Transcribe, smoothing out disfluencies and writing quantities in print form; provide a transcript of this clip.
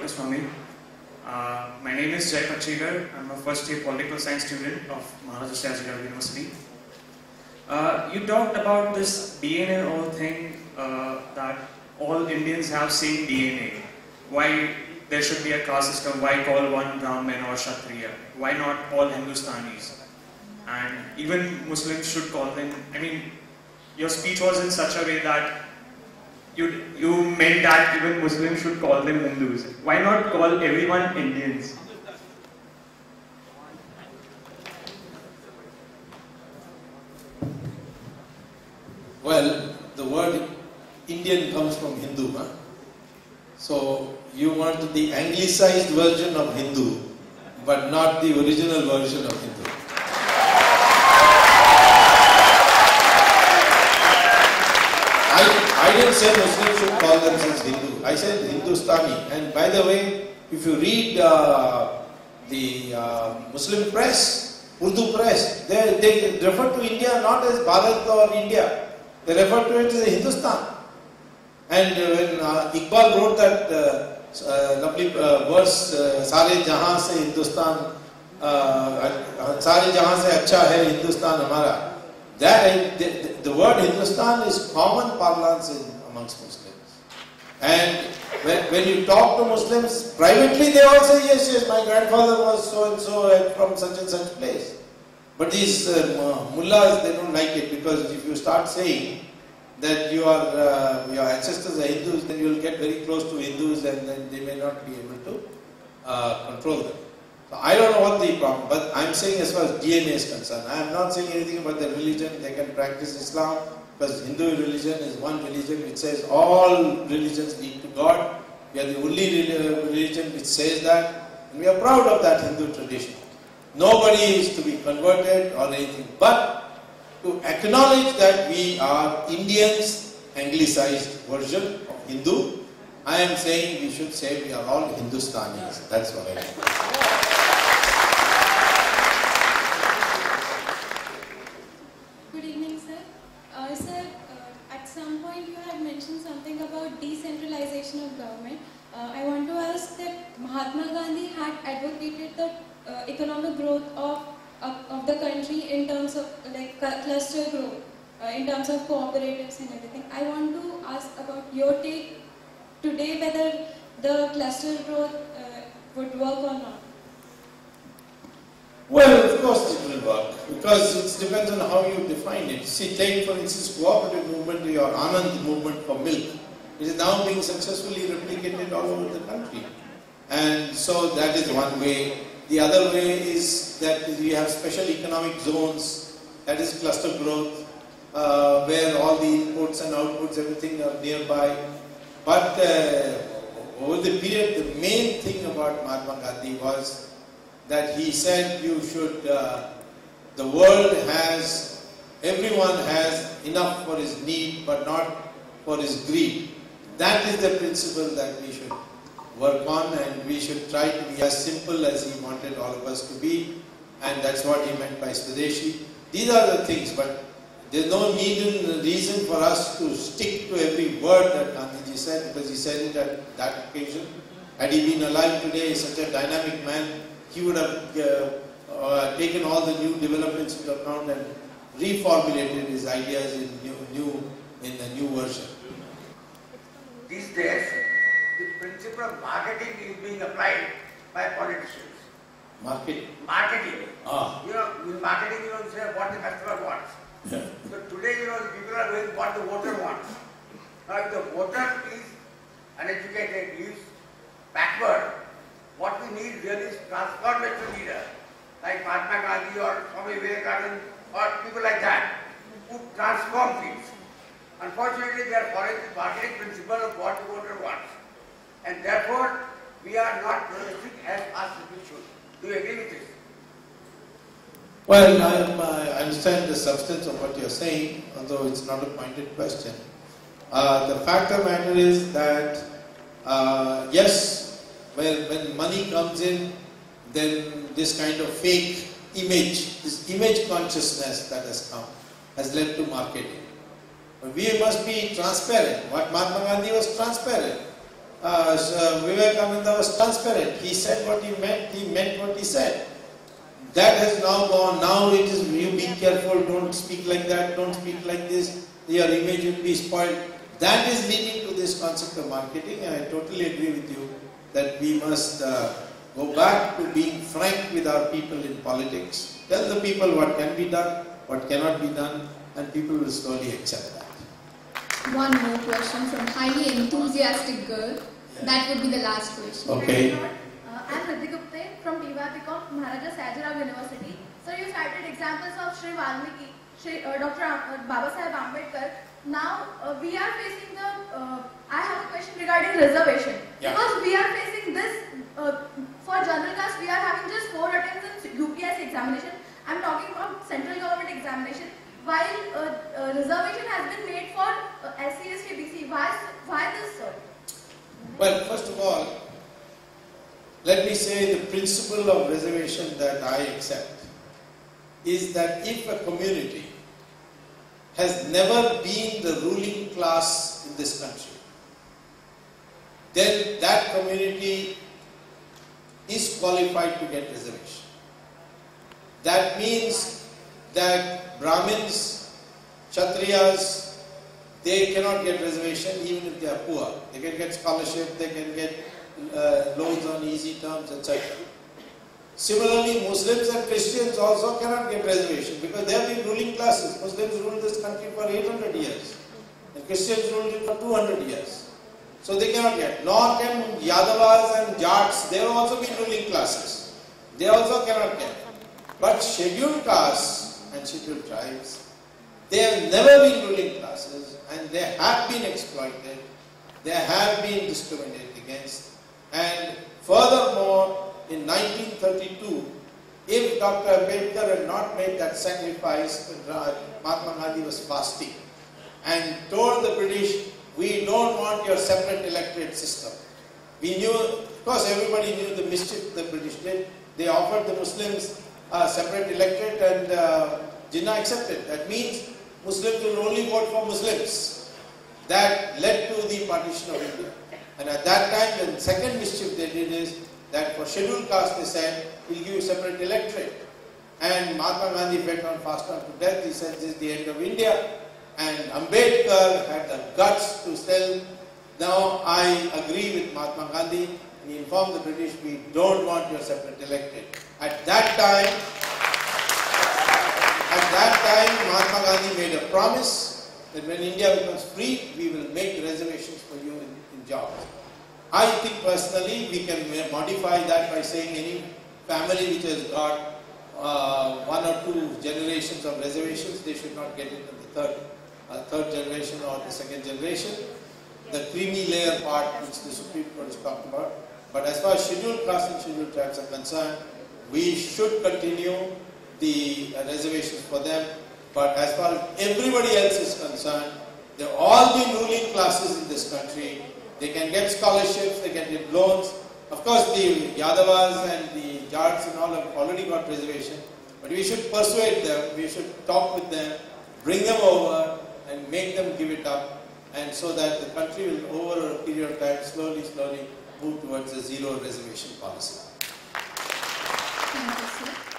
Dr. Swamy. My name is Jai Pachigar. I'm a first year political science student of Maharashtra University. You talked about this DNA all thing, that all Indians have same DNA. Why there should be a caste system? Why call one Brahmin or Kshatriya? Why not all Hindustanis? And even Muslims should call them. I mean, your speech was in such a way that you meant that even Muslims should call them Hindus. Why not call everyone Indians? Well, the word Indian comes from Hindu, huh? So you want the anglicized version of Hindu, but not the original version of Hindu. I didn't say Muslims should call themselves Hindu. I said Hindustani. And by the way, if you read the Muslim press, Urdu press, they refer to India not as Bharat or India. They refer to it as Hindustan. And when Iqbal wrote that lovely verse, Sare Jahan se Hindustan, Sare Jahan se acha hai Hindustan hamara. The word Hindustan is common parlance amongst Muslims. And when you talk to Muslims, privately they all say, yes, my grandfather was so and so from such and such place. But these mullahs, they don't like it, because if you start saying that your ancestors are Hindus, then you will get very close to Hindus and then they may not be able to control them. So I don't know what the problem, but I am saying as far as DNA is concerned, I am not saying anything about their religion. They can practice Islam, because Hindu religion is one religion which says all religions lead to God. We are the only religion which says that, and we are proud of that Hindu tradition. Nobody is to be converted or anything, but to acknowledge that we are Indians, anglicized version of Hindu. I am saying we should say we are all Hindustanis. That's what I mean. Good evening, sir. Sir, at some point you had mentioned something about decentralization of government. I want to ask that Mahatma Gandhi had advocated the economic growth of the country in terms of like cluster growth, in terms of cooperatives and everything. I want to ask about your take today, whether the cluster growth would work or not. Well, of course it will work, because it depends on how you define it. See, take for instance cooperative movement, your Anand movement for milk. It is now being successfully replicated all over the country. And so that is one way. The other way is that we have special economic zones, that is cluster growth, where all the inputs and outputs, everything are nearby. But over the period, the main thing about Mahatma Gandhi was that he said you should, the world has, everyone has enough for his need but not for his greed. That is the principle that we should work on, and we should try to be as simple as he wanted all of us to be, and that's what he meant by Swadeshi. These are the things, but there's no need and reason for us to stick to every word that Gandhiji said, because he said it at that occasion. Had he been alive today, such a dynamic man, he would have taken all the new developments into account and reformulated his ideas in the new version. These days, the principle of marketing is being applied by politicians. Marketing? Marketing. Ah. You know, in marketing you don't say what the customer wants. Yeah. So today, you know, the people are doing what the voter wants. Now, if the voter is uneducated, is backward, what we need really is transformational leader, like Mahatma Gandhi or Swami Vivekananda or people like that, who transform things. Unfortunately, they are following the marketing principle of what the voter wants. And therefore, we are not progressing as fast as we should. Do you agree with this? Well, I understand the substance of what you're saying, although it's not a pointed question. The fact of the matter is that, yes, when money comes in, then this kind of fake image, this image consciousness that has come, has led to marketing. But we must be transparent. What Mahatma Gandhi was transparent. Vivekananda was transparent. He said what he meant what he said. That has now gone. Now it is, you be careful, don't speak like that, don't speak like this, your image will be spoiled. That is leading to this concept of marketing, and I totally agree with you that we must go back to being frank with our people in politics. Tell the people what can be done, what cannot be done, and people will slowly accept that. One more question from highly enthusiastic girl. That would be the last question. Okay. I'm Riddhi Gupte from DYPCom, Maharaja Sajirao University. So you cited examples of Sri Valmiki, Dr. Baba Saheb Ambedkar. Now we are facing the, I have a question regarding reservation. Yeah. Because we are facing this, for general caste we are having just 4 attempts in UPSC examination. I'm talking about central government examination. While reservation has been made for SC, ST, BC, why this, sir? Well, first of all, let me say the principle of reservation that I accept is that if a community has never been the ruling class in this country, then that community is qualified to get reservation. That means that Brahmins, Kshatriyas, they cannot get reservation even if they are poor. They can get scholarship, they can get loans on easy terms, etc. Similarly, Muslims and Christians also cannot get reservation because they have been ruling classes. Muslims ruled this country for 800 years and Christians ruled it for 200 years. So they cannot get. Nor can Yadavas and Jats, they have also been ruling classes. They also cannot get. But scheduled castes and scheduled tribes, they have never been ruling classes and they have been exploited, they have been discriminated against. And furthermore, in 1932, if Dr. Ambedkar had not made that sacrifice when Mahatma Gandhi was fasting and told the British, we don't want your separate electorate system. We knew, of course everybody knew the mischief the British did. They offered the Muslims a separate electorate and Jinnah accepted. That means Muslims will only vote for Muslims. That led to the partition of India. And at that time, the second mischief they did is that for scheduled caste they said, we'll give you separate electorate. And Mahatma Gandhi went on fast on to death. He said, this is the end of India. And Ambedkar had the guts to tell, now I agree with Mahatma Gandhi. And he informed the British, we don't want your separate electorate. At that time, Mahatma Gandhi made a promise that when India becomes free, we will make reservations for you in jobs. I think personally we can modify that by saying any family which has got 1 or 2 generations of reservations, they should not get it in the third generation or the second generation. The creamy layer part which the Supreme Court has talked about. But as far as scheduled castes and scheduled tribes are concerned, we should continue the reservations for them. But as far as everybody else is concerned, they've all been ruling classes in this country. They can get scholarships, they can get loans. Of course, the Yadavas and the Jats and all have already got reservation. But we should persuade them, we should talk with them, bring them over and make them give it up. And so that the country will, over a period of time, slowly move towards a zero reservation policy. Thank you, sir.